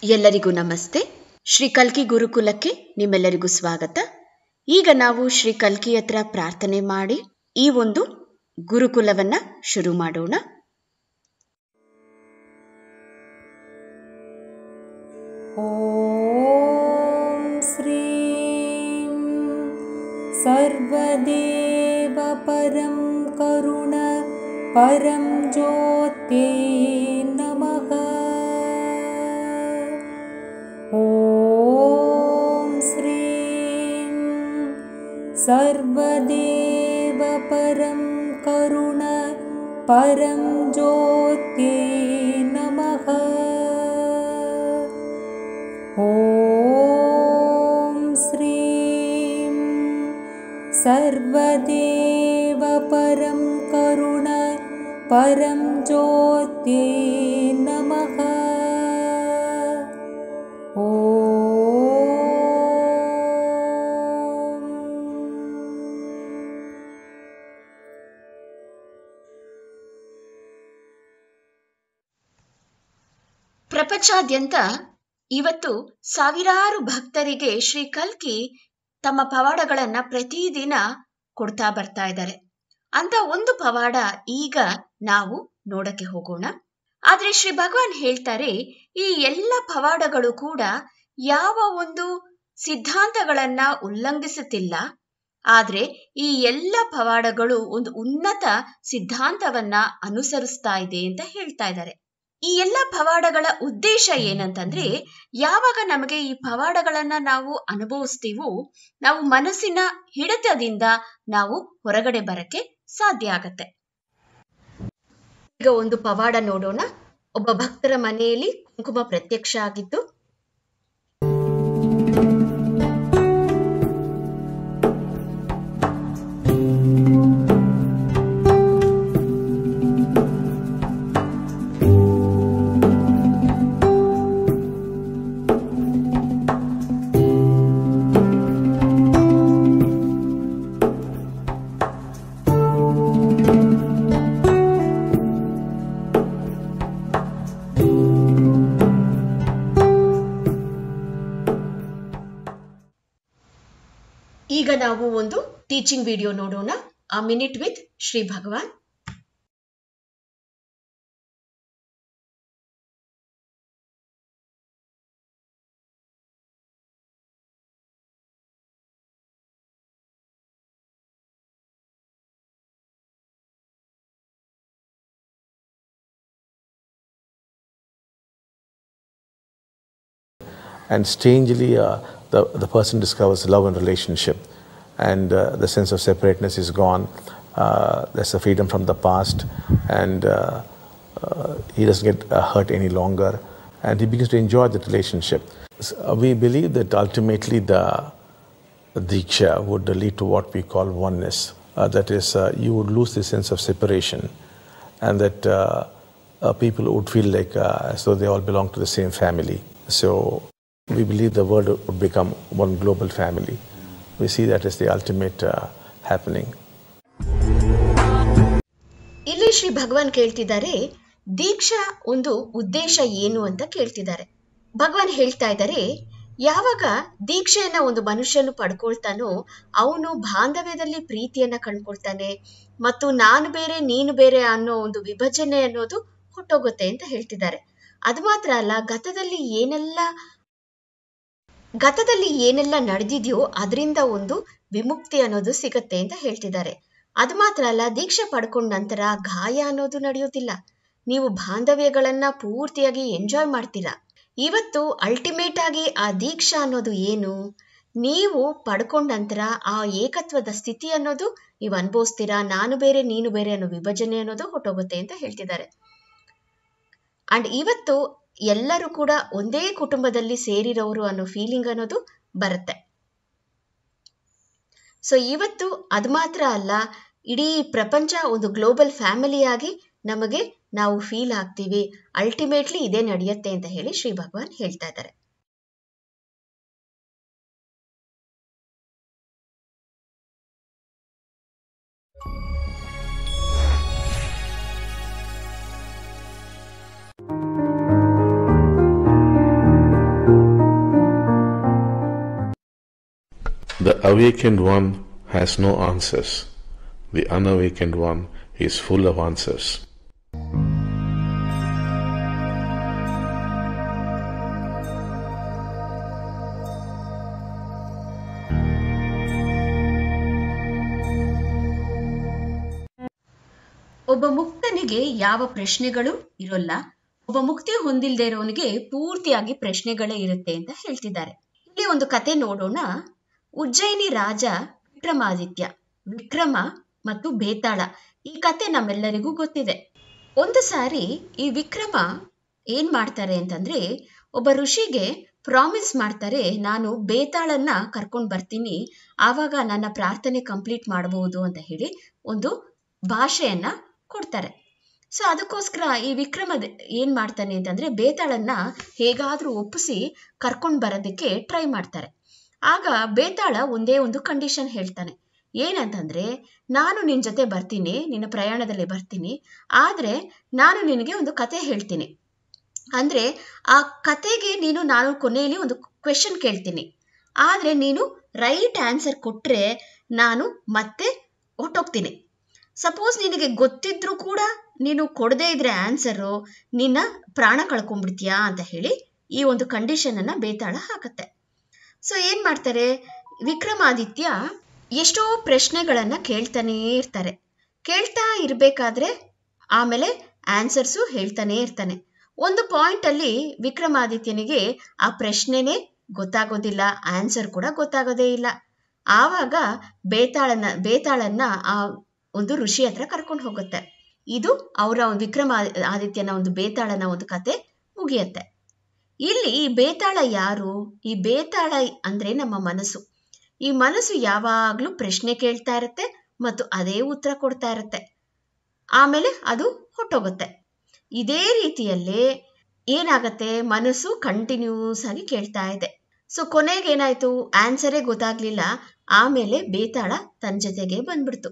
ಎಲ್ಲರಿಗೂ ನಮಸ್ತೆ. ಶ್ರೀ ಕಲ್ಕಿ ಗುರುಕುಲಕ್ಕೆ ನಿಮ್ಮೆಲ್ಲರಿಗೂ ಸ್ವಾಗತ. ಈಗ ನಾವು ಶ್ರೀ ಕಲ್ಕಿ ಹತ್ರ ಪ್ರಾರ್ಥನೆ ಮಾಡಿ ಈ ಒಂದು ಗುರುಕುಲವನ್ನ ಶುರು ಮಾಡೋಣ. ಓಂ ಶ್ರೀ ಸರ್ವದೇವ ಪರಂ ಕರುಣ ಪರಂ ಜ್ಯೋತಿ ನಮಃ. ಓಂ ಶ್ರೀ ಸರ್ವದೇವ ಪರಂ ಕರುಣ ಪರಂ ಜ್ಯೋತಿ ನಮಃ. ಓಂ ಶ್ರೀ ಸರ್ವದೇವ ಪರಂ ಕರುಣ ಪರಂ ಜ್ಯೋತಿ ನಮಃ. ಪ್ರಪಂಚಾದ್ಯಂತ ಇವತ್ತು ಸಾವಿರಾರು ಭಕ್ತರಿಗೆ ಶ್ರೀ ಕಲ್ಕಿ ತಮ್ಮ ಪವಾಡಗಳನ್ನ ಪ್ರತಿದಿನ ಕೊಡ್ತಾ ಬರ್ತಾ ಇದ್ದಾರೆ. ಅಂತ ಒಂದು ಪವಾಡ ಈಗ ನಾವು ನೋಡಕ್ಕೆ ಹೋಗೋಣ. ಆದ್ರೆ ಶ್ರೀ ಭಗವಾನ್ ಹೇಳ್ತಾರೆ, ಈ ಎಲ್ಲ ಪವಾಡಗಳು ಕೂಡ ಯಾವ ಒಂದು ಸಿದ್ಧಾಂತಗಳನ್ನ ಉಲ್ಲಂಘಿಸುತ್ತಿಲ್ಲ, ಆದ್ರೆ ಈ ಎಲ್ಲ ಪವಾಡಗಳು ಒಂದು ಉನ್ನತ ಸಿದ್ಧಾಂತವನ್ನ ಅನುಸರಿಸ್ತಾ ಇದೆ ಅಂತ ಹೇಳ್ತಾ ಇದ್ದಾರೆ. ಈ ಎಲ್ಲ ಪವಾಡಗಳ ಉದ್ದೇಶ ಏನಂತಂದ್ರೆ, ಯಾವಾಗ ನಮಗೆ ಈ ಪವಾಡಗಳನ್ನ ನಾವು ಅನುಭವಿಸ್ತೀವೋ ನಾವು ಮನಸ್ಸಿನ ಹಿಡಿತದಿಂದ ನಾವು ಹೊರಗಡೆ ಬರಕ್ಕೆ ಸಾಧ್ಯ ಆಗತ್ತೆ. ಈಗ ಒಂದು ಪವಾಡ ನೋಡೋಣ. ಒಬ್ಬ ಭಕ್ತರ ಮನೆಯಲ್ಲಿ ಕುಂಕುಮ ಪ್ರತ್ಯಕ್ಷ ಆಗಿತ್ತು. ಈಗ ನಾವು ಒಂದು ಟೀಚಿಂಗ್ ವಿಡಿಯೋ ನೋಡೋಣ. A minute with Shri Bhagavan. And strangely, the person discovers love and relationship, and the sense of separateness is gone. There's a freedom from the past, and he doesn't get hurt any longer, and he begins to enjoy the relationship. We believe that ultimately the Diksha would lead to what we call oneness. That is, you would lose the sense of separation, and that people would feel like as though they all belong to the same family. So we believe the world would become one global family. We see that as the ultimate happening. ಇಲ್ಲಿ ಶ್ರೀ ಭಗವಾನ್ ಕೇಳ್ತಿದ್ದಾರೆ, ದೀಕ್ಷಾ ಒಂದು ಉದ್ದೇಶ ಏನು ಅಂತ ಕೇಳ್ತಿದ್ದಾರೆ. ಭಗವಾನ್ ಹೇಳ್ತಾ ಇದ್ದಾರೆ, ಯಾವಾಗ ದೀಕ್ಷೆಯನ್ನ ಒಂದು ಮನುಷ್ಯನು ಪಡ್ಕೊಳ್ತಾನೋ ಅವನು ಬಾಂಧವ್ಯದಲ್ಲಿ ಪ್ರೀತಿಯನ್ನ ಕಂಡ್ಕೊಳ್ತಾನೆ, ಮತ್ತು ನಾನು ಬೇರೆ ನೀನು ಬೇರೆ ಅನ್ನೋ ಒಂದು ವಿಭಜನೆ ಅನ್ನೋದು ಹೊಟ್ಟೋಗುತ್ತೆ ಅಂತ ಹೇಳ್ತಿದ್ದಾರೆ. ಅದು ಮಾತ್ರ ಅಲ್ಲ, ಗತದಲ್ಲಿ ಏನೆಲ್ಲ ನಡೆದಿದೆಯೋ ಅದರಿಂದ ಒಂದು ವಿಮುಕ್ತಿ ಅನ್ನೋದು ಸಿಗತ್ತೆ ಅಂತ ಹೇಳ್ತಿದ್ದಾರೆ. ಅದು ಮಾತ್ರ ಅಲ್ಲ, ದೀಕ್ಷೆ ಪಡ್ಕೊಂಡ ನಂತರ ಗಾಯ ಅನ್ನೋದು ನಡೆಯೋದಿಲ್ಲ. ನೀವು ಬಾಂಧವ್ಯಗಳನ್ನ ಪೂರ್ತಿಯಾಗಿ ಎಂಜಾಯ್ ಮಾಡ್ತೀರಾ. ಇವತ್ತು ಅಲ್ಟಿಮೇಟ್ ಆಗಿ ಆ ದೀಕ್ಷಾ ಅನ್ನೋದು ಏನು, ನೀವು ಪಡ್ಕೊಂಡ ನಂತರ ಆ ಏಕತ್ವದ ಸ್ಥಿತಿ ಅನ್ನೋದು ನೀವು ಅನುಭವಿಸ್ತೀರಾ. ನಾನು ಬೇರೆ ನೀನು ಬೇರೆ ಅನ್ನೋ ವಿಭಜನೆ ಅನ್ನೋದು ಹೊಟ್ಟೋಗುತ್ತೆ ಅಂತ ಹೇಳ್ತಿದ್ದಾರೆ. ಅಂಡ್ ಇವತ್ತು ಎಲ್ಲರೂ ಕೂಡ ಒಂದೇ ಕುಟುಂಬದಲ್ಲಿ ಸೇರಿರೋರು ಅನ್ನೋ ಫೀಲಿಂಗ್ ಅನ್ನೋದು ಬರುತ್ತೆ. ಸೊ ಇವತ್ತು ಅದು ಮಾತ್ರ ಅಲ್ಲ, ಇಡೀ ಪ್ರಪಂಚ ಒಂದು ಗ್ಲೋಬಲ್ ಫ್ಯಾಮಿಲಿಯಾಗಿ ನಾವು ಫೀಲ್ ಆಗ್ತೀವಿ. ಅಲ್ಟಿಮೇಟ್ಲಿ ಇದೇ ನಡೆಯುತ್ತೆ ಅಂತ ಹೇಳಿ ಶ್ರೀ ಭಗವಾನ್ ಹೇಳ್ತಾ ಇದ್ದಾರೆ. The awakened one has no answers. The unawakened one is full of answers. ಒಬ್ಬ ಮುಕ್ತನಿಗೆ ಯಾವ ಪ್ರಶ್ನೆಗಳು ಇರೋಲ್ಲ, ಒಬ್ಬ ಮುಕ್ತಿ ಹೊಂದಿಲ್ದೇ ಇರೋನಿಗೆ ಪೂರ್ತಿಯಾಗಿ ಪ್ರಶ್ನೆಗಳೇ ಇರುತ್ತೆ ಅಂತ ಹೇಳ್ತಿದ್ದಾರೆ. ಇಲ್ಲಿ ಒಂದು ಕತೆ ನೋಡೋಣ. ಉಜ್ಜಯಿನಿ ರಾಜ ವಿಕ್ರಮಾದಿತ್ಯ, ವಿಕ್ರಮ ಮತ್ತು ಬೇತಾಳ, ಈ ಕತೆ ನಮ್ಮೆಲ್ಲರಿಗೂ ಗೊತ್ತಿದೆ. ಒಂದು ಸಾರಿ ಈ ವಿಕ್ರಮ ಏನ್ ಮಾಡ್ತಾರೆ ಅಂತಂದ್ರೆ, ಒಬ್ಬ ಋಷಿಗೆ ಪ್ರಾಮಿಸ್ ಮಾಡ್ತಾರೆ, ನಾನು ಬೇತಾಳನ್ನ ಕರ್ಕೊಂಡು ಬರ್ತೀನಿ, ಆವಾಗ ನನ್ನ ಪ್ರಾರ್ಥನೆ ಕಂಪ್ಲೀಟ್ ಮಾಡಬಹುದು ಅಂತ ಹೇಳಿ ಒಂದು ಭಾಷೆಯನ್ನ ಕೊಡ್ತಾರೆ. ಸೊ ಅದಕ್ಕೋಸ್ಕರ ಈ ವಿಕ್ರಮ ಏನ್ ಮಾಡ್ತಾನೆ ಅಂತಂದ್ರೆ, ಬೇತಾಳನ್ನ ಹೇಗಾದ್ರೂ ಒಪ್ಪಿಸಿ ಕರ್ಕೊಂಡು ಬರೋದಕ್ಕೆ ಟ್ರೈ ಮಾಡ್ತಾರೆ. ಆಗ ಬೇತಾಳ ಒಂದೇ ಒಂದು ಕಂಡೀಷನ್ ಹೇಳ್ತಾನೆ. ಏನಂತಂದ್ರೆ, ನಾನು ನಿನ್ ಜೊತೆ ಬರ್ತೀನಿ, ನಿನ್ನ ಪ್ರಯಾಣದಲ್ಲಿ ಬರ್ತೀನಿ, ಆದ್ರೆ ನಾನು ನಿನಗೆ ಒಂದು ಕತೆ ಹೇಳ್ತೀನಿ. ಅಂದ್ರೆ ಆ ಕತೆಗೆ ನಾನು ಕೊನೆಯಲ್ಲಿ ಒಂದು ಕ್ವೆಶನ್ ಕೇಳ್ತೀನಿ, ಆದ್ರೆ ನೀನು ರೈಟ್ ಆನ್ಸರ್ ಕೊಟ್ರೆ ನಾನು ಮತ್ತೆ ಹೊಟ್ಟೋಗ್ತೀನಿ. ಸಪೋಸ್ ನಿನಗೆ ಗೊತ್ತಿದ್ರು ಕೂಡ ನೀನು ಕೊಡದೇ ಇದ್ರೆ ಆನ್ಸರು, ನಿನ್ನ ಪ್ರಾಣ ಕಳ್ಕೊಂಡ್ಬಿಡ್ತೀಯಾ ಅಂತ ಹೇಳಿ ಈ ಒಂದು ಕಂಡೀಷನ್ ಅನ್ನ ಬೇತಾಳ ಹಾಕತ್ತೆ. ಸೊ ಏನ್ ಮಾಡ್ತಾರೆ, ವಿಕ್ರಮಾದಿತ್ಯ ಎಷ್ಟೋ ಪ್ರಶ್ನೆಗಳನ್ನ ಕೇಳ್ತಾನೇ ಇರ್ತಾರೆ. ಕೇಳ್ತಾ ಇರ್ಬೇಕಾದ್ರೆ ಆಮೇಲೆ ಆನ್ಸರ್ಸು ಹೇಳ್ತಾನೆ ಇರ್ತಾನೆ. ಒಂದು ಪಾಯಿಂಟ್ ಅಲ್ಲಿ ವಿಕ್ರಮಾದಿತ್ಯನಿಗೆ ಆ ಪ್ರಶ್ನೆನೇ ಗೊತ್ತಾಗೋದಿಲ್ಲ, ಆನ್ಸರ್ ಕೂಡ ಗೊತ್ತಾಗೋದೇ ಇಲ್ಲ. ಆವಾಗ ಬೇತಾಳನ್ನ ಆ ಒಂದು ಋಷಿ ಹತ್ರ ಕರ್ಕೊಂಡು ಹೋಗುತ್ತೆ. ಇದು ಅವರ ವಿಕ್ರಮಾದಿತ್ಯನ ಒಂದು ಬೇತಾಳನ ಒಂದು ಕತೆ ಮುಗಿಯತ್ತೆ. ಇಲ್ಲಿ ಈ ಬೇತಾಳ ಯಾರು? ಈ ಬೇತಾಳ ಅಂದ್ರೆ ನಮ್ಮ ಮನಸ್ಸು. ಈ ಮನಸ್ಸು ಯಾವಾಗ್ಲೂ ಪ್ರಶ್ನೆ ಕೇಳ್ತಾ ಇರುತ್ತೆ ಮತ್ತು ಅದೇ ಉತ್ತರ ಕೊಡ್ತಾ ಇರುತ್ತೆ, ಆಮೇಲೆ ಅದು ಹೊಟ್ಟೋಗುತ್ತೆ. ಇದೇ ರೀತಿಯಲ್ಲೇ ಏನಾಗತ್ತೆ, ಮನಸ್ಸು ಕಂಟಿನ್ಯೂಸ್ ಆಗಿ ಕೇಳ್ತಾ ಇದೆ. ಸೊ ಕೊನೆಗೆ ಏನಾಯ್ತು, ಆನ್ಸರೇ ಗೊತ್ತಾಗ್ಲಿಲ್ಲ, ಆಮೇಲೆ ಬೇತಾಳ ತನ್ನ ಜೊತೆಗೆ ಬಂದ್ಬಿಡ್ತು.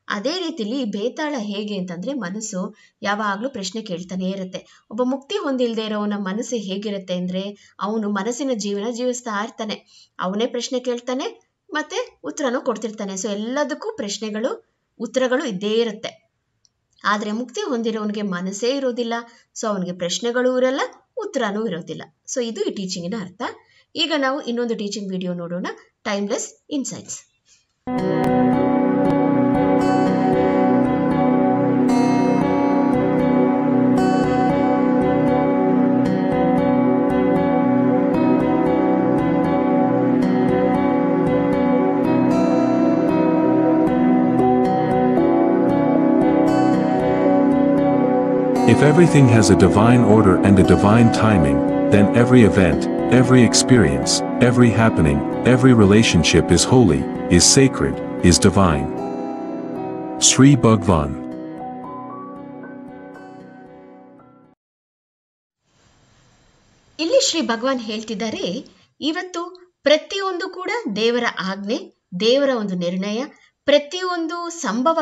ಅದೇ ರೀತಿಲಿ ಬೇತಾಳ ಹೇಗೆ ಅಂತಂದ್ರೆ, ಮನಸ್ಸು ಯಾವಾಗ್ಲೂ ಪ್ರಶ್ನೆ ಕೇಳ್ತಾನೆ ಇರುತ್ತೆ. ಒಬ್ಬ ಮುಕ್ತಿ ಹೊಂದಿಲ್ದೇ ಇರೋನ ಮನಸ್ಸು ಹೇಗಿರುತ್ತೆ ಅಂದ್ರೆ, ಅವನು ಮನಸ್ಸಿನ ಜೀವನ ಜೀವಿಸ್ತಾ ಇರ್ತಾನೆ, ಅವನೇ ಪ್ರಶ್ನೆ ಕೇಳ್ತಾನೆ ಮತ್ತೆ ಉತ್ತರನೂ ಕೊಡ್ತಿರ್ತಾನೆ. ಸೊ ಎಲ್ಲದಕ್ಕೂ ಪ್ರಶ್ನೆಗಳು ಉತ್ತರಗಳು ಇದ್ದೇ ಇರುತ್ತೆ. ಆದ್ರೆ ಮುಕ್ತಿ ಹೊಂದಿರೋನಿಗೆ ಮನಸ್ಸೇ ಇರೋದಿಲ್ಲ, ಸೊ ಅವನಿಗೆ ಪ್ರಶ್ನೆಗಳು ಇರಲ್ಲ, ಉತ್ತರನೂ ಇರೋದಿಲ್ಲ. ಸೊ ಇದು ಈ ಟೀಚಿಂಗಿನ ಅರ್ಥ. ಈಗ ನಾವು ಇನ್ನೊಂದು ಟೀಚಿಂಗ್ ವಿಡಿಯೋ ನೋಡೋಣ, timeless insights. If everything has a divine order and a divine timing, then every event, every experience, every happening, every relationship is holy, is sacred, is divine. Sri Bhagwan. ಇಲ್ಲಿ ಶ್ರೀ ಭಗವಾನ್ ಹೇಳ್ತಿದ್ದಾರೆ, ಇವತ್ತು ಪ್ರತಿಯೊಂದು ಕೂಡ ದೇವರ ಆಜ್ಞೆ, ದೇವರ ಒಂದು ನಿರ್ಣಯ, ಪ್ರತಿಯೊಂದು ಸಂಭವ,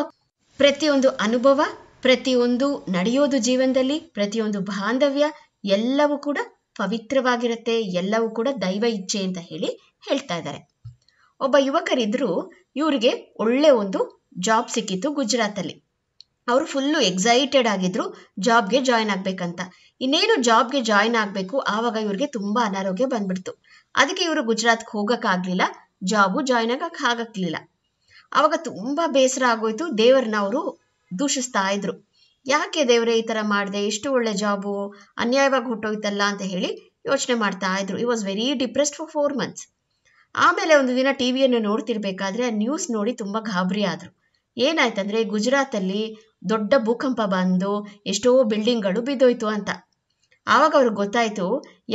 ಪ್ರತಿಯೊಂದು ಅನುಭವ, ಪ್ರತಿಯೊಂದು ನಡೆಯೋದು ಜೀವನದಲ್ಲಿ, ಪ್ರತಿಯೊಂದು ಬಾಂಧವ್ಯ ಎಲ್ಲವೂ ಕೂಡ ಪವಿತ್ರವಾಗಿರುತ್ತೆ, ಎಲ್ಲವೂ ಕೂಡ ದೈವ ಇಚ್ಛೆ ಅಂತ ಹೇಳಿ ಹೇಳ್ತಾ ಇದ್ದಾರೆ. ಒಬ್ಬ ಯುವಕರಿದ್ರು, ಇವರಿಗೆ ಒಳ್ಳೆ ಒಂದು ಜಾಬ್ ಸಿಕ್ಕಿತ್ತು ಗುಜರಾತಲ್ಲಿ. ಅವರು ಫುಲ್ಲು ಎಕ್ಸೈಟೆಡ್ ಆಗಿದ್ರು ಜಾಬ್ಗೆ ಜಾಯ್ನ್ ಆಗ್ಬೇಕಂತ. ಇನ್ನೇನು ಜಾಬ್ಗೆ ಜಾಯ್ನ್ ಆಗಬೇಕು, ಆವಾಗ ಇವ್ರಿಗೆ ತುಂಬಾ ಅನಾರೋಗ್ಯ ಬಂದ್ಬಿಡ್ತು. ಅದಕ್ಕೆ ಇವರು ಗುಜರಾತ್ಗೆ ಹೋಗಕ್ಕಾಗ್ಲಿಲ್ಲ, ಜಾಬು ಜಾಯ್ನ್ ಆಗಕ್ಕಾಗಲಿಲ್ಲ. ಆವಾಗ ತುಂಬಾ ಬೇಸರ ಆಗೋಯ್ತು. ದೇವರನ್ನ ಅವರು ದೂಷಿಸ್ತಾ ಇದ್ರು, ಯಾಕೆ ದೇವರೇ ಈ ತರ ಮಾಡಿದೆ, ಎಷ್ಟು ಒಳ್ಳೆ ಜಾಬು ಅನ್ಯಾಯವಾಗಿ ಹೊಟ್ಟೋಯ್ತಲ್ಲ ಅಂತ ಹೇಳಿ ಯೋಚನೆ ಮಾಡ್ತಾ ಇದ್ರು. ಈ was very depressed for 4 months. ಆಮೇಲೆ ಒಂದು ದಿನ ಟಿವಿಯನ್ನು ನೋಡ್ತಿರ್ಬೇಕಾದ್ರೆ ಆ ನ್ಯೂಸ್ ನೋಡಿ ತುಂಬಾ ಗಾಬರಿ ಆದ್ರು. ಏನಾಯ್ತಂದ್ರೆ, ಗುಜರಾತಲ್ಲಿ ದೊಡ್ಡ ಭೂಕಂಪ ಬಂದು ಎಷ್ಟೋ ಬಿಲ್ಡಿಂಗ್ಗಳು ಬಿದ್ದೋಯ್ತು ಅಂತ. ಆವಾಗ ಅವ್ರಿಗೆ ಗೊತ್ತಾಯ್ತು,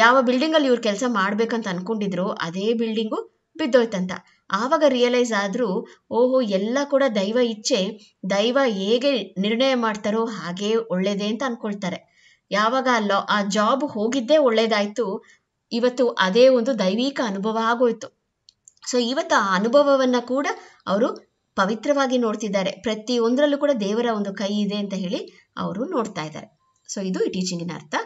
ಯಾವ ಬಿಲ್ಡಿಂಗ್ ಅಲ್ಲಿ ಇವ್ರು ಕೆಲಸ ಮಾಡ್ಬೇಕಂತ ಅನ್ಕೊಂಡಿದ್ರು ಅದೇ ಬಿಲ್ಡಿಂಗು ಬಿದ್ದೋಯ್ತಂತ. ಆವಾಗ ರಿಯಲೈಸ್ ಆದ್ರೂ, ಓಹೋ ಎಲ್ಲ ಕೂಡ ದೈವ ಇಚ್ಛೆ, ದೈವ ಹೇಗೆ ನಿರ್ಣಯ ಮಾಡ್ತಾರೋ ಹಾಗೇ ಒಳ್ಳೇದೇ ಅಂತ ಅನ್ಕೊಳ್ತಾರೆ. ಯಾವಾಗ ಆ ಜಾಬ್ ಹೋಗಿದ್ದೇ ಒಳ್ಳೇದಾಯ್ತು, ಇವತ್ತು ಅದೇ ಒಂದು ದೈವಿಕ ಅನುಭವ ಆಗೋಯ್ತು. ಸೊ ಇವತ್ತು ಆ ಅನುಭವವನ್ನ ಕೂಡ ಅವರು ಪವಿತ್ರವಾಗಿ ನೋಡ್ತಿದ್ದಾರೆ. ಪ್ರತಿಯೊಂದರಲ್ಲೂ ಕೂಡ ದೇವರ ಒಂದು ಕೈ ಇದೆ ಅಂತ ಹೇಳಿ ಅವರು ನೋಡ್ತಾ ಇದ್ದಾರೆ. ಸೊ ಇದು ಈ ಟೀಚಿಂಗಿನ ಅರ್ಥ.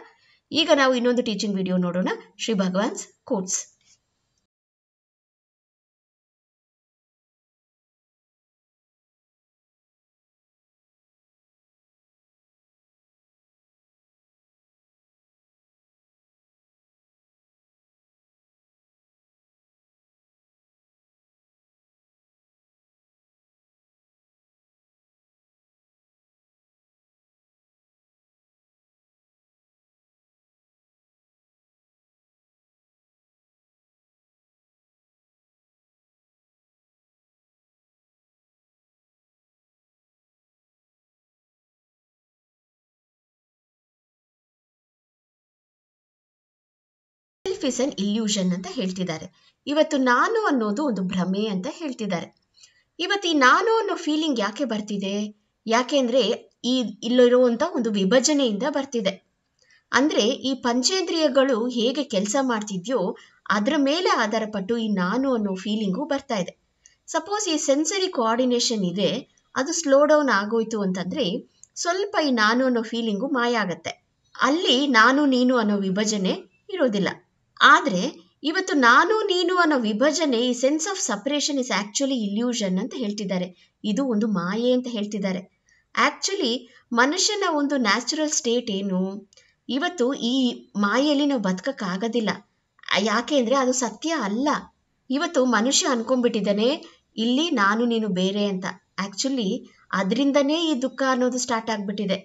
ಈಗ ನಾವು ಇನ್ನೊಂದು ಟೀಚಿಂಗ್ ವಿಡಿಯೋ ನೋಡೋಣ, Shri Bhagavan's quotes. Self is an illusion ಅಂತ ಹೇಳ್ತಿದ್ದಾರೆ. ಇವತ್ತು ನಾನು ಅನ್ನೋದು ಒಂದು ಭ್ರಮೆ ಅಂತ ಹೇಳ್ತಿದ್ದಾರೆ. ಇವತ್ತು ಈ ನಾನು ಅನ್ನೋ ಫೀಲಿಂಗ್ ಯಾಕೆ ಬರ್ತಿದೆ? ಯಾಕೆಂದ್ರೆ ಇಲ್ಲಿರುವಂತ ಒಂದು ವಿಭಜನೆಯಿಂದ ಬರ್ತಿದೆ. ಅಂದ್ರೆ ಈ ಪಂಚೇಂದ್ರಿಯಗಳು ಹೇಗೆ ಕೆಲಸ ಮಾಡ್ತಿದ್ಯೋ ಅದರ ಮೇಲೆ ಆಧಾರಪಟ್ಟು ಈ ನಾನು ಅನ್ನೋ ಫೀಲಿಂಗು ಬರ್ತಾ ಇದೆ. ಸಪೋಸ್ ಈ ಸೆನ್ಸರಿ ಕೋಆರ್ಡಿನೇಷನ್ ಇದೆ, ಅದು ಸ್ಲೋ ಡೌನ್ ಆಗೋಯ್ತು ಅಂತಂದ್ರೆ ಸ್ವಲ್ಪ ಈ ನಾನು ಅನ್ನೋ ಫೀಲಿಂಗು ಮಾಯ ಆಗತ್ತೆ. ಅಲ್ಲಿ ನಾನು ನೀನು ಅನ್ನೋ ವಿಭಜನೆ ಇರೋದಿಲ್ಲ. ಆದ್ರೆ ಇವತ್ತು ನಾನು ನೀನು ಅನ್ನೋ ವಿಭಜನೆ, ಈ sense of separation is actually illusion ಅಂತ ಹೇಳ್ತಿದ್ದಾರೆ. ಇದು ಒಂದು ಮಾಯೆ ಅಂತ ಹೇಳ್ತಿದ್ದಾರೆ. ಆಕ್ಚುಲಿ ಮನುಷ್ಯನ ಒಂದು ನ್ಯಾಚುರಲ್ ಸ್ಟೇಟ್ ಏನು? ಇವತ್ತು ಈ ಮಾಯೆಯಲ್ಲಿ ನಾವು ಬದುಕಕ್ಕಾಗೋದಿಲ್ಲ. ಯಾಕೆ ಅಂದ್ರೆ ಅದು ಸತ್ಯ ಅಲ್ಲ. ಇವತ್ತು ಮನುಷ್ಯ ಅನ್ಕೊಂಡ್ಬಿಟ್ಟಿದ್ದಾನೆ ಇಲ್ಲಿ ನಾನು ನೀನು ಬೇರೆ ಅಂತ. ಆಕ್ಚುಲಿ ಅದರಿಂದನೇ ಈ ದುಃಖ ಅನ್ನೋದು ಸ್ಟಾರ್ಟ್ ಆಗ್ಬಿಟ್ಟಿದೆ.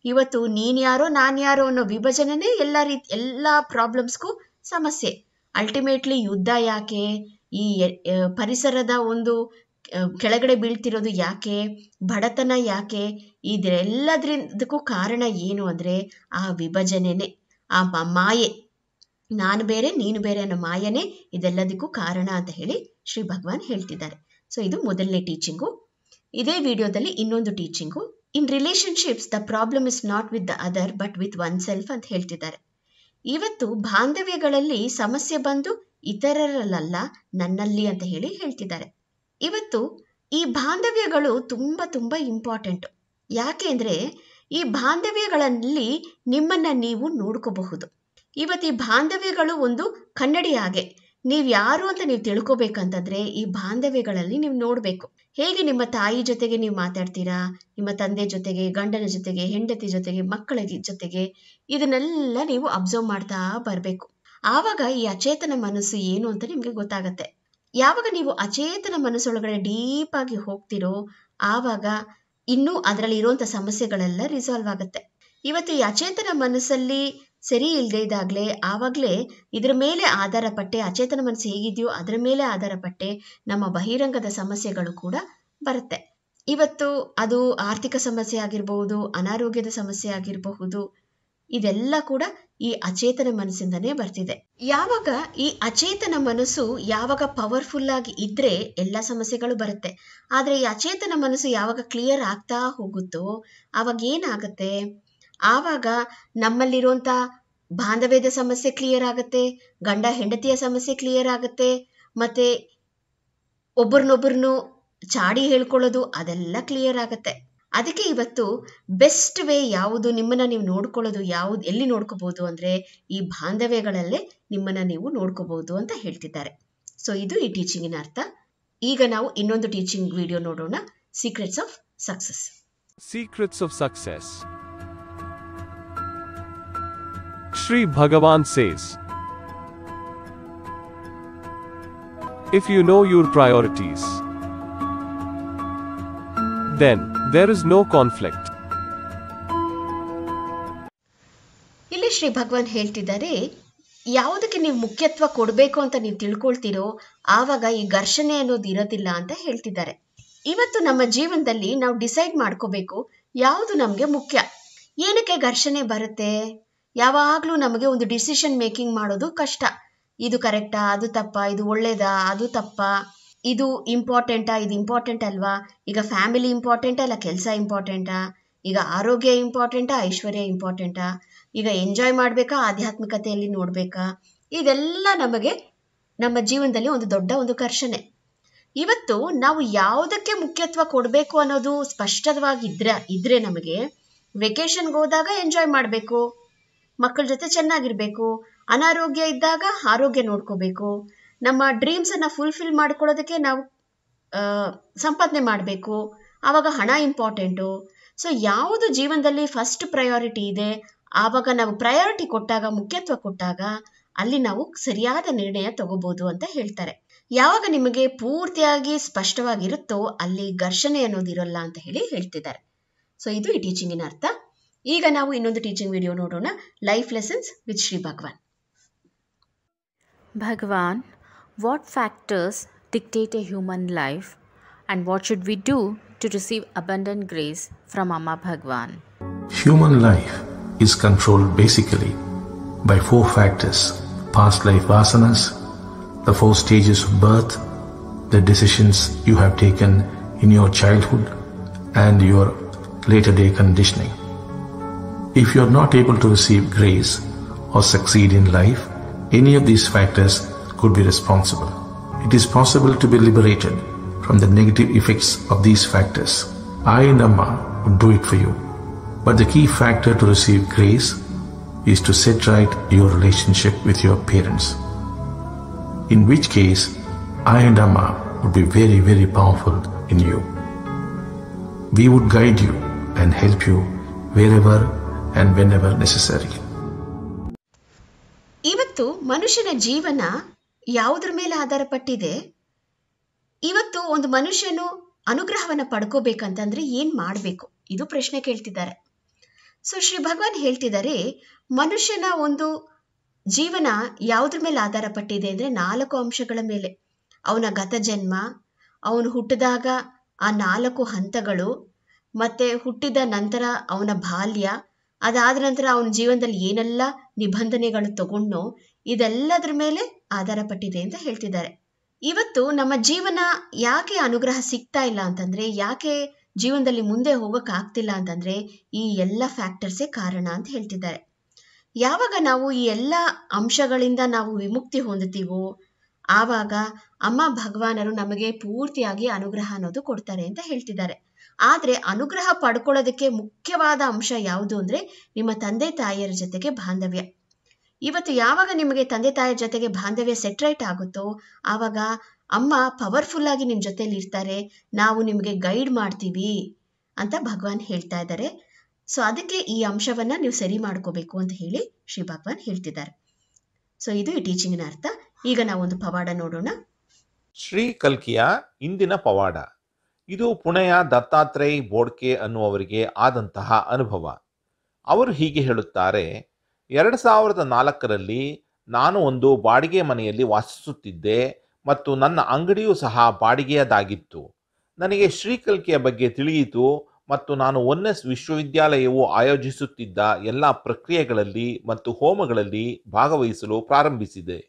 ಇವತ್ತು ನೀನ್ ಯಾರೋ ನಾನ್ ಯಾರೋ ಅನ್ನೋ ವಿಭಜನೆನೇ ಎಲ್ಲ ಪ್ರಾಬ್ಲಮ್ಸ್ಗೂ ಸಮಸ್ಯೆ. ಅಲ್ಟಿಮೇಟ್ಲಿ ಯುದ್ಧ ಯಾಕೆ? ಈ ಪರಿಸರದ ಒಂದು ಕೆಳಗಡೆ ಬೀಳ್ತಿರೋದು ಯಾಕೆ? ಬಡತನ ಯಾಕೆ? ಇದೆಲ್ಲದಕ್ಕೂ ಕಾರಣ ಏನು ಅಂದ್ರೆ ಆ ವಿಭಜನೆನೇ, ಆ ಮಾಯೆ. ನಾನು ಬೇರೆ ನೀನು ಬೇರೆ ಅನ್ನೋ ಮಾಯನೇ ಇದೆಲ್ಲದಕ್ಕೂ ಕಾರಣ ಅಂತ ಹೇಳಿ ಶ್ರೀ ಭಗವಾನ್ ಹೇಳ್ತಿದ್ದಾರೆ. ಸೊ ಇದು ಮೊದಲನೇ ಟೀಚಿಂಗು. ಇದೇ ವಿಡಿಯೋದಲ್ಲಿ ಇನ್ನೊಂದು teaching, in relationships the problem is not with the other but with one self ಅಂತ ಹೇಳ್ತಿದ್ದಾರೆ. ಇವತ್ತು ಬಾಂಧವ್ಯಗಳಲ್ಲಿ ಸಮಸ್ಯೆ ಬಂದು ಇತರರಲ್ಲ ನನ್ನಲ್ಲಿ ಅಂತ ಹೇಳಿ ಹೇಳ್ತಿದ್ದಾರೆ. ಇವತ್ತು ಈ ಬಾಂಧವ್ಯಗಳು ತುಂಬಾ ತುಂಬಾ ಇಂಪಾರ್ಟೆಂಟ್. ಯಾಕೆ ಅಂದ್ರೆ ಈ ಬಾಂಧವ್ಯಗಳಲ್ಲಿ ನಿಮ್ಮನ್ನ ನೀವು ನೋಡ್ಕೋಬಹುದು. ಇವತ್ತು ಈ ಬಾಂಧವ್ಯಗಳು ಒಂದು ಕನ್ನಡಿ ಹಾಗೆ. ನೀವು ಯಾರು ಅಂತ ನೀವು ತಿಳ್ಕೊಬೇಕಂತಂದ್ರೆ ಈ ಬಾಂಧವ್ಯಗಳಲ್ಲಿ ನೀವು ನೋಡ್ಬೇಕು. ಹೇಗೆ ನಿಮ್ಮ ತಾಯಿ ಜೊತೆಗೆ ನೀವು ಮಾತಾಡ್ತೀರಾ, ನಿಮ್ಮ ತಂದೆ ಜೊತೆಗೆ, ಗಂಡನ ಜೊತೆಗೆ, ಹೆಂಡತಿ ಜೊತೆಗೆ, ಮಕ್ಕಳ ಜೊತೆಗೆ, ಇದನ್ನೆಲ್ಲ ನೀವು ಅಬ್ಸರ್ವ್ ಮಾಡ್ತಾ ಬರಬೇಕು. ಆವಾಗ ಈ ಅಚೇತನ ಮನಸ್ಸು ಏನು ಅಂತ ನಿಮ್ಗೆ ಗೊತ್ತಾಗತ್ತೆ. ಯಾವಾಗ ನೀವು ಅಚೇತನ ಮನಸ್ಸೊಳಗಡೆ ಡೀಪ್ ಆಗಿ ಹೋಗ್ತಿರೋ ಆವಾಗ ಇನ್ನೂ ಅದರಲ್ಲಿ ಇರುವಂತ ಸಮಸ್ಯೆಗಳೆಲ್ಲ ರಿಸಾಲ್ವ್ ಆಗುತ್ತೆ. ಇವತ್ತು ಈ ಅಚೇತನ ಮನಸ್ಸಲ್ಲಿ ಸರಿ ಇಲ್ಲದೆ ಇದ್ದಾಗಲೇ ಆವಾಗಲೇ ಇದರ ಮೇಲೆ ಆಧಾರ ಪಟ್ಟೆ, ಅಚೇತನ ಮನಸ್ಸು ಹೇಗಿದೆಯೋ ಅದರ ಮೇಲೆ ಆಧಾರ ಪಟ್ಟೆ ನಮ್ಮ ಬಹಿರಂಗದ ಸಮಸ್ಯೆಗಳು ಕೂಡ ಬರುತ್ತೆ. ಇವತ್ತು ಅದು ಆರ್ಥಿಕ ಸಮಸ್ಯೆ ಆಗಿರಬಹುದು, ಅನಾರೋಗ್ಯದ ಸಮಸ್ಯೆ ಆಗಿರಬಹುದು, ಇದೆಲ್ಲ ಕೂಡ ಈ ಅಚೇತನ ಮನಸ್ಸಿಂದನೇ ಬರ್ತಿದೆ. ಯಾವಾಗ ಈ ಅಚೇತನ ಮನಸ್ಸು ಯಾವಾಗ ಪವರ್ಫುಲ್ ಆಗಿ ಇದ್ರೆ ಎಲ್ಲ ಸಮಸ್ಯೆಗಳು ಬರುತ್ತೆ. ಆದ್ರೆ ಈ ಅಚೇತನ ಮನಸ್ಸು ಯಾವಾಗ ಕ್ಲಿಯರ್ ಆಗ್ತಾ ಹೋಗುತ್ತೋ ಆವಾಗ ಏನಾಗತ್ತೆ? ಆವಾಗ ನಮ್ಮಲ್ಲಿರುವಂತ ಬಾಂಧವ್ಯದ ಸಮಸ್ಯೆ ಕ್ಲಿಯರ್ ಆಗತ್ತೆ, ಗಂಡ ಹೆಂಡತಿಯ ಸಮಸ್ಯೆ ಕ್ಲಿಯರ್ ಆಗತ್ತೆ, ಮತ್ತೆ ಒಬ್ಬರನ್ನೊಬ್ಬರನ್ನು ಚಾಡಿ ಹೇಳ್ಕೊಳ್ಳೋದು ಅದೆಲ್ಲ ಕ್ಲಿಯರ್ ಆಗತ್ತೆ. ಅದಕ್ಕೆ ಇವತ್ತು ಬೆಸ್ಟ್ ವೇ ಯಾವುದು, ನಿಮ್ಮನ್ನ ನೀವು ನೋಡ್ಕೊಳ್ಳೋದು ಯಾವುದು, ಎಲ್ಲಿ ನೋಡ್ಕೋಬಹುದು ಅಂದ್ರೆ ಈ ಬಾಂಧವ್ಯಗಳಲ್ಲೇ ನಿಮ್ಮನ್ನ ನೀವು ನೋಡ್ಕೋಬಹುದು ಅಂತ ಹೇಳ್ತಿದ್ದಾರೆ. ಸೊ ಇದು ಈ ಟೀಚಿಂಗಿನ ಅರ್ಥ. ಈಗ ನಾವು ಇನ್ನೊಂದು ಟೀಚಿಂಗ್ ವಿಡಿಯೋ ನೋಡೋಣ, secrets of success. Secrets of Success. Shri Bhagavan says, if you know your priorities, then there is no conflict. ಇಲ್ಲಿ ಶ್ರೀ ಭಗವಾನ್ ಹೇಳ್ತಿದ್ದಾರೆ, ಯಾವುದಕ್ಕೆ ನೀವು ಮುಖ್ಯತ್ವ ಕೊಡಬೇಕು ಅಂತ ನೀವು ತಿಳ್ಕೊಳ್ತೀರೋ ಆವಾಗ ಈ ಘರ್ಷಣೆ ಅನ್ನೋದು ಇರೋದಿಲ್ಲ ಅಂತ ಹೇಳ್ತಿದ್ದಾರೆ. ಇವತ್ತು ನಮ್ಮ ಜೀವನದಲ್ಲಿ ನಾವು ಡಿಸೈಡ್ ಮಾಡ್ಕೋಬೇಕು ಯಾವುದು ನಮಗೆ ಮುಖ್ಯ. ಏನಕ್ಕೆ ಘರ್ಷಣೆ ಬರುತ್ತೆ? ಯಾವಾಗಲೂ ನಮಗೆ ಒಂದು ಡಿಸಿಷನ್ ಮೇಕಿಂಗ್ ಮಾಡೋದು ಕಷ್ಟ. ಇದು ಕರೆಕ್ಟಾ, ಅದು ತಪ್ಪಾ, ಇದು ಒಳ್ಳೇದಾ, ಅದು ತಪ್ಪಾ, ಇದು ಇಂಪಾರ್ಟೆಂಟಾ, ಇದು ಇಂಪಾರ್ಟೆಂಟ್ ಅಲ್ವಾ, ಈಗ ಫ್ಯಾಮಿಲಿ ಇಂಪಾರ್ಟೆಂಟಾ ಇಲ್ಲ ಕೆಲಸ ಇಂಪಾರ್ಟೆಂಟಾ, ಈಗ ಆರೋಗ್ಯ ಇಂಪಾರ್ಟೆಂಟಾ ಐಶ್ವರ್ಯ ಇಂಪಾರ್ಟೆಂಟಾ, ಈಗ ಎಂಜಾಯ್ ಮಾಡಬೇಕಾ ಆಧ್ಯಾತ್ಮಿಕತೆಯಲ್ಲಿ ನೋಡಬೇಕಾ, ಇದೆಲ್ಲ ನಮಗೆ ನಮ್ಮ ಜೀವನದಲ್ಲಿ ಒಂದು ದೊಡ್ಡ ಒಂದು ಘರ್ಷಣೆ. ಇವತ್ತು ನಾವು ಯಾವುದಕ್ಕೆ ಮುಖ್ಯತ್ವ ಕೊಡಬೇಕು ಅನ್ನೋದು ಸ್ಪಷ್ಟವಾಗಿದ್ರೆ ನಮಗೆ ವೆಕೇಶನ್ಗೆ ಹೋದಾಗ ಎಂಜಾಯ್ ಮಾಡಬೇಕು, ಮಕ್ಕಳ ಜೊತೆ ಚೆನ್ನಾಗಿರ್ಬೇಕು, ಅನಾರೋಗ್ಯ ಇದ್ದಾಗ ಆರೋಗ್ಯ ನೋಡ್ಕೋಬೇಕು, ನಮ್ಮ ಡ್ರೀಮ್ಸನ್ನು ಫುಲ್ಫಿಲ್ ಮಾಡ್ಕೊಳ್ಳೋದಕ್ಕೆ ನಾವು ಸಂಪಾದನೆ ಮಾಡಬೇಕು, ಆವಾಗ ಹಣ ಇಂಪಾರ್ಟೆಂಟು. ಸೊ ಯಾವುದು ಜೀವನದಲ್ಲಿ ಫಸ್ಟ್ ಪ್ರಯಾರಿಟಿ ಇದೆ ಆವಾಗ ನಾವು ಪ್ರಯಾರಿಟಿ ಕೊಟ್ಟಾಗ, ಮುಖ್ಯತ್ವ ಕೊಟ್ಟಾಗ ಅಲ್ಲಿ ನಾವು ಸರಿಯಾದ ನಿರ್ಣಯ ತಗೋಬಹುದು ಅಂತ ಹೇಳ್ತಾರೆ. ಯಾವಾಗ ನಿಮಗೆ ಪೂರ್ತಿಯಾಗಿ ಸ್ಪಷ್ಟವಾಗಿರುತ್ತೋ ಅಲ್ಲಿ ಘರ್ಷಣೆ ಅನ್ನೋದಿರಲ್ಲ ಅಂತ ಹೇಳಿ ಹೇಳ್ತಿದ್ದಾರೆ. ಸೊ ಇದು ಈ ಟೀಚಿಂಗಿನ ಅರ್ಥ. ಈಗ ನಾವು ಇನ್ನೊಂದು ಟೀಚಿಂಗ್ ವಿಡಿಯೋ ನೋಡೋಣ, life lessons with Shri Bhagavan. Bhagavan, what factors dictate a human life and what should we do to receive abundant grace from Amma Bhagavan? Human life is controlled basically by 4 factors: past life vasanas, the 4 stages of birth, the decisions you have taken in your childhood, and your later day conditioning. If you are not able to receive grace or succeed in life, any of these factors could be responsible. It is possible to be liberated from the negative effects of these factors. I and Amma would do it for you. But the key factor to receive grace is to set right your relationship with your parents. In which case, I and Amma would be very, very powerful in you. We would guide you and help you wherever and whenever necessary. ಇವತ್ತು ಮನುಷ್ಯನ ಜೀವನ ಯಾವುದ್ರ ಮೇಲೆ ಆಧಾರಪಟ್ಟಿದೆ? ಇವತ್ತು ಒಂದು ಮನುಷ್ಯನು ಅನುಗ್ರಹವನ್ನು ಪಡ್ಕೋಬೇಕಂತಂದ್ರೆ ಏನ್ ಮಾಡಬೇಕು? ಇದು ಪ್ರಶ್ನೆ ಕೇಳ್ತಿದ್ದಾರೆ. ಸೊ ಶ್ರೀ ಭಗವಾನ್ ಹೇಳ್ತಿದ್ದಾರೆ, ಮನುಷ್ಯನ ಒಂದು ಜೀವನ ಯಾವುದ್ರ ಮೇಲೆ ಆಧಾರಪಟ್ಟಿದೆ ಅಂದ್ರೆ 4 ಅಂಶಗಳ ಮೇಲೆ. ಅವನ ಗತಜನ್ಮ, ಅವನು ಹುಟ್ಟಿದಾಗ ಆ 4 ಹಂತಗಳು, ಮತ್ತೆ ಹುಟ್ಟಿದ ನಂತರ ಅವನ ಬಾಲ್ಯ, ಅದಾದ ನಂತರ ಅವನ ಜೀವನದಲ್ಲಿ ಏನೆಲ್ಲ ನಿಬಂಧನೆಗಳು ತಗೊಂಡು ಇದೆಲ್ಲದ್ರ ಮೇಲೆ ಆಧಾರಪಟ್ಟಿದೆ ಅಂತ ಹೇಳ್ತಿದ್ದಾರೆ. ಇವತ್ತು ನಮ್ಮ ಜೀವನ ಯಾಕೆ ಅನುಗ್ರಹ ಸಿಗ್ತಾ ಇಲ್ಲ ಅಂತಂದ್ರೆ, ಯಾಕೆ ಜೀವನದಲ್ಲಿ ಮುಂದೆ ಹೋಗಕ್ ಆಗ್ತಿಲ್ಲ ಅಂತಂದ್ರೆ ಈ ಎಲ್ಲ ಫ್ಯಾಕ್ಟರ್ಸೇ ಕಾರಣ ಅಂತ ಹೇಳ್ತಿದ್ದಾರೆ. ಯಾವಾಗ ನಾವು ಈ ಎಲ್ಲ ಅಂಶಗಳಿಂದ ನಾವು ವಿಮುಕ್ತಿ ಹೊಂದುತ್ತೀವೋ ಆವಾಗ ಅಮ್ಮ ಭಗವಾನರು ನಮಗೆ ಪೂರ್ತಿಯಾಗಿ ಅನುಗ್ರಹ ಅನ್ನೋದು ಕೊಡ್ತಾರೆ ಅಂತ ಹೇಳ್ತಿದ್ದಾರೆ. ಆದ್ರೆ ಅನುಗ್ರಹ ಪಡ್ಕೊಳ್ಳೋದಕ್ಕೆ ಮುಖ್ಯವಾದ ಅಂಶ ಯಾವುದು ಅಂದ್ರೆ ನಿಮ್ಮ ತಂದೆ ತಾಯಿಯರ ಜೊತೆಗೆ ಬಾಂಧವ್ಯ. ಇವತ್ತು ಯಾವಾಗ ನಿಮಗೆ ತಂದೆ ತಾಯಿಯ ಜೊತೆಗೆ ಬಾಂಧವ್ಯ ಸೆಟ್ರೈಟ್ ಆಗುತ್ತೋ ಆವಾಗ ಅಮ್ಮ ಪವರ್ಫುಲ್ ಆಗಿ ನಿಮ್ ಜೊತೆಲಿ ಇರ್ತಾರೆ, ನಾವು ನಿಮಗೆ ಗೈಡ್ ಮಾಡ್ತೀವಿ ಅಂತ ಭಗವಾನ್ ಹೇಳ್ತಾ ಇದ್ದಾರೆ. ಸೊ ಅದಕ್ಕೆ ಈ ಅಂಶವನ್ನ ನೀವು ಸರಿ ಮಾಡ್ಕೋಬೇಕು ಅಂತ ಹೇಳಿ ಶ್ರೀ ಭಗವಾನ್ ಹೇಳ್ತಿದ್ದಾರೆ. ಸೊ ಇದು ಈ ಟೀಚಿಂಗಿನ ಅರ್ಥ. ಈಗ ನಾವೊಂದು ಪವಾಡ ನೋಡೋಣ. ಶ್ರೀ ಕಲ್ಕಿಯ ಇಂದಿನ ಪವಾಡ. ಇದು ಪುಣೆಯ ದತ್ತಾತ್ರೇಯ ಬೋಡ್ಕೆ ಅನ್ನುವವರಿಗೆ ಆದಂತಹ ಅನುಭವ. ಅವರು ಹೀಗೆ ಹೇಳುತ್ತಾರೆ, 2004ರಲ್ಲಿ ನಾನು ಒಂದು ಬಾಡಿಗೆ ಮನೆಯಲ್ಲಿ ವಾಸಿಸುತ್ತಿದ್ದೆ ಮತ್ತು ನನ್ನ ಅಂಗಡಿಯೂ ಸಹ ಬಾಡಿಗೆಯದಾಗಿತ್ತು. ನನಗೆ ಶ್ರೀಕಲ್ಕಿಯ ಬಗ್ಗೆ ತಿಳಿಯಿತು ಮತ್ತು ನಾನು ಒನ್ನೆಸ್ ವಿಶ್ವವಿದ್ಯಾಲಯವು ಆಯೋಜಿಸುತ್ತಿದ್ದ ಎಲ್ಲ ಪ್ರಕ್ರಿಯೆಗಳಲ್ಲಿ ಮತ್ತು ಹೋಮಗಳಲ್ಲಿ ಭಾಗವಹಿಸಲು ಪ್ರಾರಂಭಿಸಿದೆ.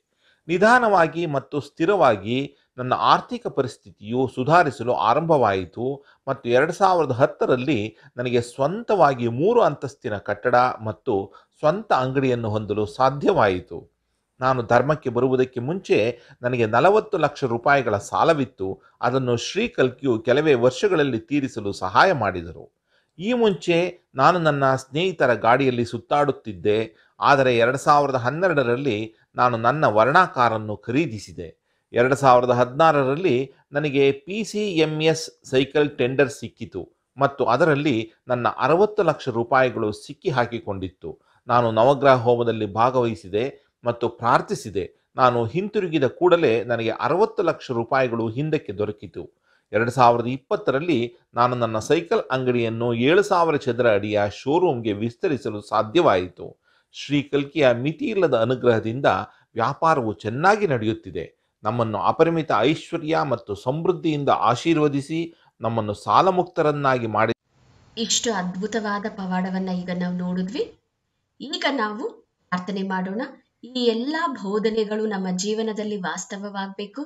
ನಿಧಾನವಾಗಿ ಮತ್ತು ಸ್ಥಿರವಾಗಿ ನನ್ನ ಆರ್ಥಿಕ ಪರಿಸ್ಥಿತಿಯು ಸುಧಾರಿಸಲು ಆರಂಭವಾಯಿತು ಮತ್ತು 2010ರಲ್ಲಿ ನನಗೆ ಸ್ವಂತವಾಗಿ 3 ಅಂತಸ್ತಿನ ಕಟ್ಟಡ ಮತ್ತು ಸ್ವಂತ ಅಂಗಡಿಯನ್ನು ಹೊಂದಲು ಸಾಧ್ಯವಾಯಿತು. ನಾನು ಧರ್ಮಕ್ಕೆ ಬರುವುದಕ್ಕೆ ಮುಂಚೆ ನನಗೆ 40 ಲಕ್ಷ ರೂಪಾಯಿಗಳ ಸಾಲವಿತ್ತು. ಅದನ್ನು ಶ್ರೀ ಕಲ್ಕಿಯು ಕೆಲವೇ ವರ್ಷಗಳಲ್ಲಿ ತೀರಿಸಲು ಸಹಾಯ ಮಾಡಿದರು. ಈ ಮುಂಚೆ ನಾನು ನನ್ನ ಸ್ನೇಹಿತರ ಗಾಡಿಯಲ್ಲಿ ಸುತ್ತಾಡುತ್ತಿದ್ದೆ. ಆದರೆ 2012ರಲ್ಲಿ ನಾನು ನನ್ನ ವರ್ಣಾ ಕಾರನ್ನು ಖರೀದಿಸಿದೆ. 2016ರಲ್ಲಿ ನನಗೆ PCMS ಸೈಕಲ್ ಟೆಂಡರ್ ಸಿಕ್ಕಿತು ಮತ್ತು ಅದರಲ್ಲಿ ನನ್ನ 60 ಲಕ್ಷ ರೂಪಾಯಿಗಳು ಸಿಕ್ಕಿ ಹಾಕಿಕೊಂಡಿತ್ತು. ನಾನು ನವಗ್ರಹ ಹೋಮದಲ್ಲಿ ಭಾಗವಹಿಸಿದೆ ಮತ್ತು ಪ್ರಾರ್ಥಿಸಿದೆ. ನಾನು ಹಿಂತಿರುಗಿದ ಕೂಡಲೇ ನನಗೆ 60 ಲಕ್ಷ ರೂಪಾಯಿಗಳು ಹಿಂದಕ್ಕೆ ದೊರಕಿತು. 2020ರಲ್ಲಿ ನಾನು ನನ್ನ ಸೈಕಲ್ ಅಂಗಡಿಯನ್ನು 7,000 ಚದರ ಅಡಿಯ ಶೋರೂಮ್ಗೆ ವಿಸ್ತರಿಸಲು ಸಾಧ್ಯವಾಯಿತು. ಶ್ರೀ ಕಲ್ಕಿಯ ಮಿತಿಯಿಲ್ಲದ ಅನುಗ್ರಹದಿಂದ ವ್ಯಾಪಾರವು ಚೆನ್ನಾಗಿ ನಡೆಯುತ್ತಿದೆ. ನಮ್ಮನ್ನು ಅಪರಿಮಿತ ಐಶ್ವರ್ಯ ಮತ್ತು ಸಮೃದ್ಧಿಯಿಂದ ಆಶೀರ್ವದಿಸಿ ನಮ್ಮನ್ನು ಸಾಲಮುಕ್ತರನ್ನಾಗಿ ಮಾಡಿ. ಇಷ್ಟು ಅದ್ಭುತವಾದ ಪವಾಡವನ್ನ ಈಗ ನಾವು ನೋಡಿದ್ವಿ. ಈಗ ನಾವು ಪ್ರಾರ್ಥನೆ ಮಾಡೋಣ. ಈ ಎಲ್ಲ ಬೋಧನೆಗಳು ನಮ್ಮ ಜೀವನದಲ್ಲಿ ವಾಸ್ತವವಾಗಬೇಕು,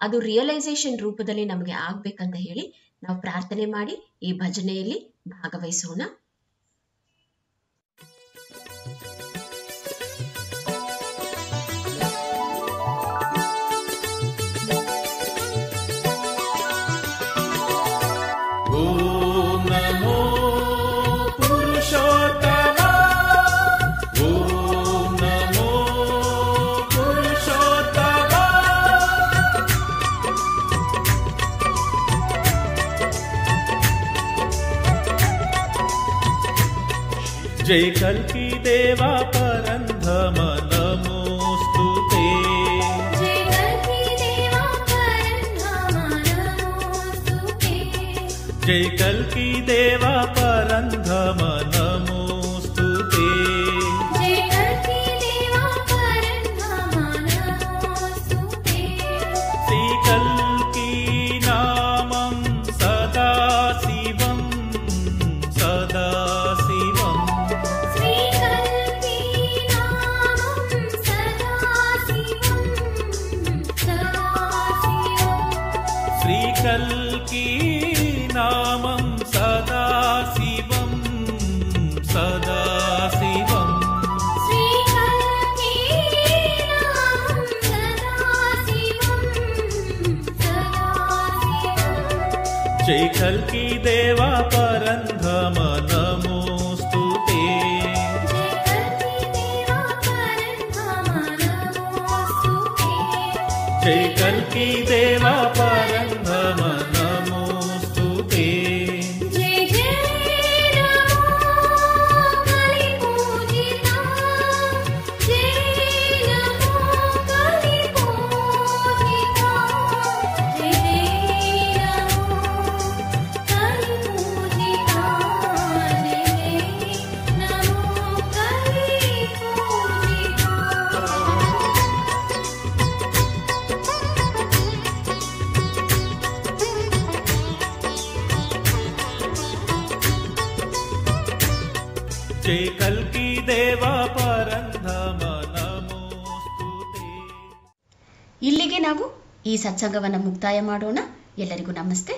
ಅದು ರಿಯಲೈಸೇಷನ್ ರೂಪದಲ್ಲಿ ನಮಗೆ ಆಗ್ಬೇಕಂತ ಹೇಳಿ ನಾವು ಪ್ರಾರ್ಥನೆ ಮಾಡಿ ಈ ಭಜನೆಯಲ್ಲಿ ಭಾಗವಹಿಸೋಣ. जय कल्की देवा परंधम नमोस्तुते. जय कल्की देवा परंधम नमोस्तुते. जय कल्की देवा परंधम नमोस्तुते. जय कल्की देवा परंधम नमोस्तुते. श्री कल्की नामं सदा शिवं सदा शिवं. श्री कल्की नामं सदा कल्की नामं सदा शिवं सदा शिवं श्री कल्की नामं सदा शिवं सदा शिवं जय कल्की देवा परन्धाम नमोऽस्तु ते जय कल्की देवा परन्धाम नमोऽस्तु ते जय कल्की देवा परन्धाम नमोऽस्तु ते जय जय नमो कलिपूजिता जय नमो कलिपूजिता जय नमो कलिपूजिता जय नमो जय कल्की देवा परन्धाम नमोऽस्तु ते ಇಲ್ಲಿಗೆ ನಾವು ಈ ಸತ್ಸಂಗವನ್ನು ಮುಕ್ತಾಯ ಮಾಡೋಣ. ಎಲ್ಲರಿಗೂ ನಮಸ್ತೆ.